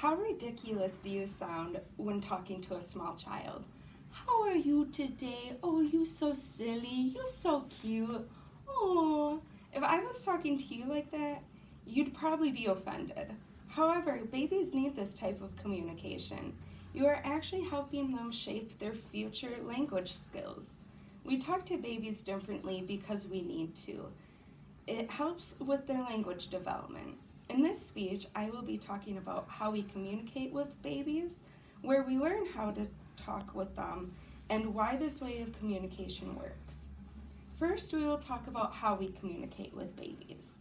How ridiculous do you sound when talking to a small child? How are you today? Oh, you so silly. You so cute. Oh, if I was talking to you like that, you'd probably be offended. However, babies need this type of communication. You are actually helping them shape their future language skills. We talk to babies differently because we need to. It helps with their language development. In this speech, I will be talking about how we communicate with babies, where we learn how to talk with them, and why this way of communication works. First, we will talk about how we communicate with babies.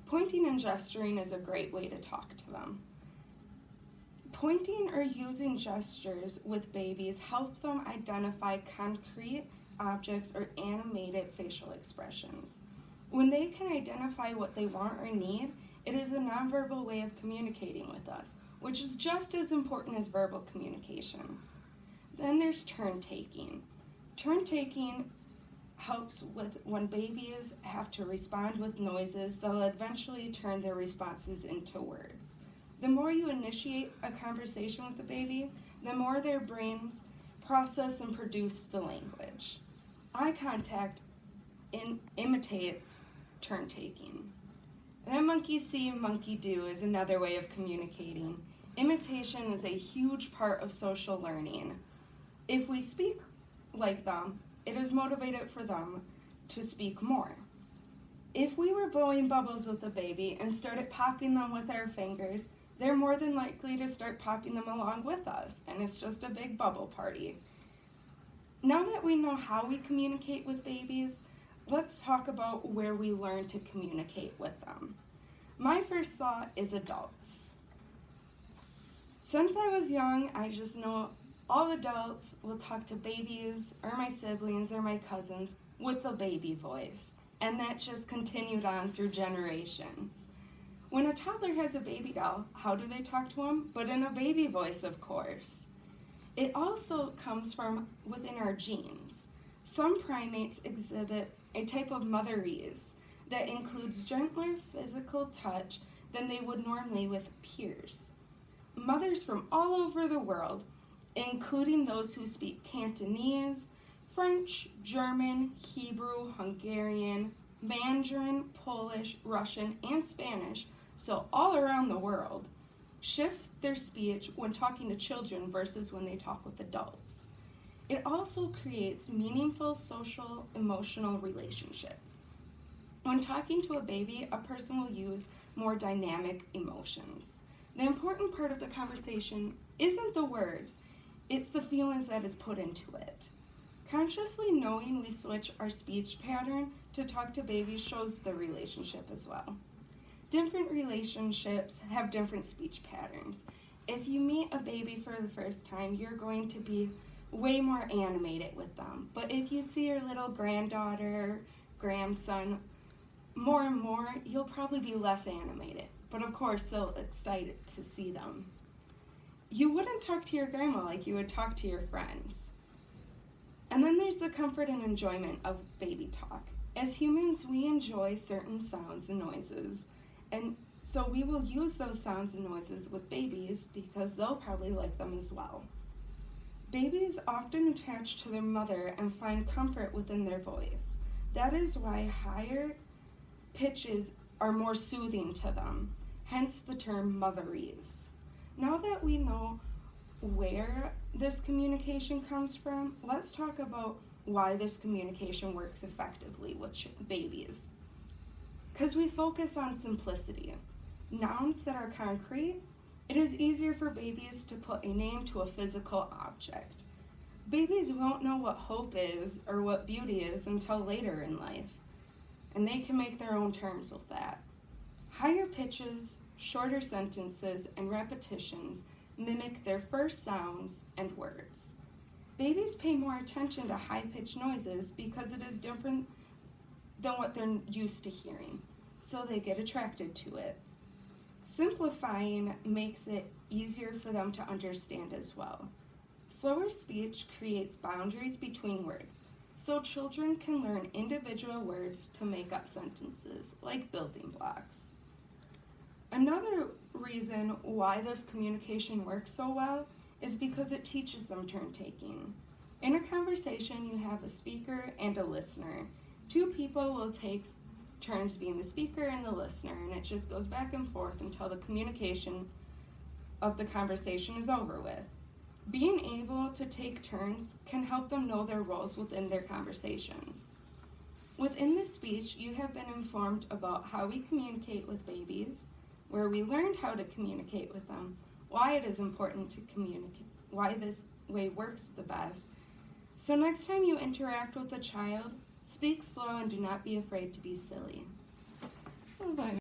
Pointing and gesturing is a great way to talk to them. Pointing or using gestures with babies help them identify concrete objects or animated facial expressions. When they can identify what they want or need, it is a nonverbal way of communicating with us, which is just as important as verbal communication. Then there's turn taking. Turn taking helps with when babies have to respond with noises, they'll eventually turn their responses into words. The more you initiate a conversation with the baby, the more their brains process and produce the language. Eye contact imitates turn taking. And then monkey see, monkey do is another way of communicating. Imitation is a huge part of social learning. If we speak like them, it is motivated for them to speak more. If we were blowing bubbles with a baby and started popping them with our fingers, they're more than likely to start popping them along with us, and it's just a big bubble party. Now that we know how we communicate with babies, let's talk about where we learn to communicate with them. My first thought is adults. Since I was young, I just know all adults will talk to babies or my siblings or my cousins with a baby voice, and that just continued on through generations. When a toddler has a baby doll, how do they talk to him? But in a baby voice, of course. It also comes from within our genes. Some primates exhibit a type of motherese that includes gentler physical touch than they would normally with peers. Mothers from all over the world, including those who speak Cantonese, French, German, Hebrew, Hungarian, Mandarin, Polish, Russian, and Spanish, so all around the world, shift their speech when talking to children versus when they talk with adults. It also creates meaningful social, emotional relationships. When talking to a baby, a person will use more dynamic emotions. The important part of the conversation isn't the words, it's the feelings that is put into it. Consciously knowing we switch our speech pattern to talk to babies shows the relationship as well. Different relationships have different speech patterns. If you meet a baby for the first time, you're going to be way more animated with them. But if you see your little granddaughter, grandson, more and more, you'll probably be less animated. But of course, still excited to see them. You wouldn't talk to your grandma like you would talk to your friends. And then there's the comfort and enjoyment of baby talk. As humans, we enjoy certain sounds and noises, and so we will use those sounds and noises with babies because they'll probably like them as well. Babies often attach to their mother and find comfort within their voice. That is why higher pitches are more soothing to them, hence the term motherese. Now that we know where this communication comes from, let's talk about why this communication works effectively with babies. Because we focus on simplicity. Nouns that are concrete, it is easier for babies to put a name to a physical object. Babies won't know what hope is or what beauty is until later in life, and they can make their own terms with that. Higher pitches, shorter sentences, and repetitions mimic their first sounds and words. Babies pay more attention to high-pitched noises because it is different than what they're used to hearing, so they get attracted to it. Simplifying makes it easier for them to understand as well. Slower speech creates boundaries between words, so children can learn individual words to make up sentences, like building blocks. Another reason why this communication works so well is because it teaches them turn-taking. In a conversation, you have a speaker and a listener. Two people will take turns being the speaker and the listener, and it just goes back and forth until the communication of the conversation is over with. Being able to take turns can help them know their roles within their conversations. Within this speech, you have been informed about how we communicate with babies, where we learned how to communicate with them, why it is important to communicate, why this way works the best. So next time you interact with a child, speak slow and do not be afraid to be silly. Bye.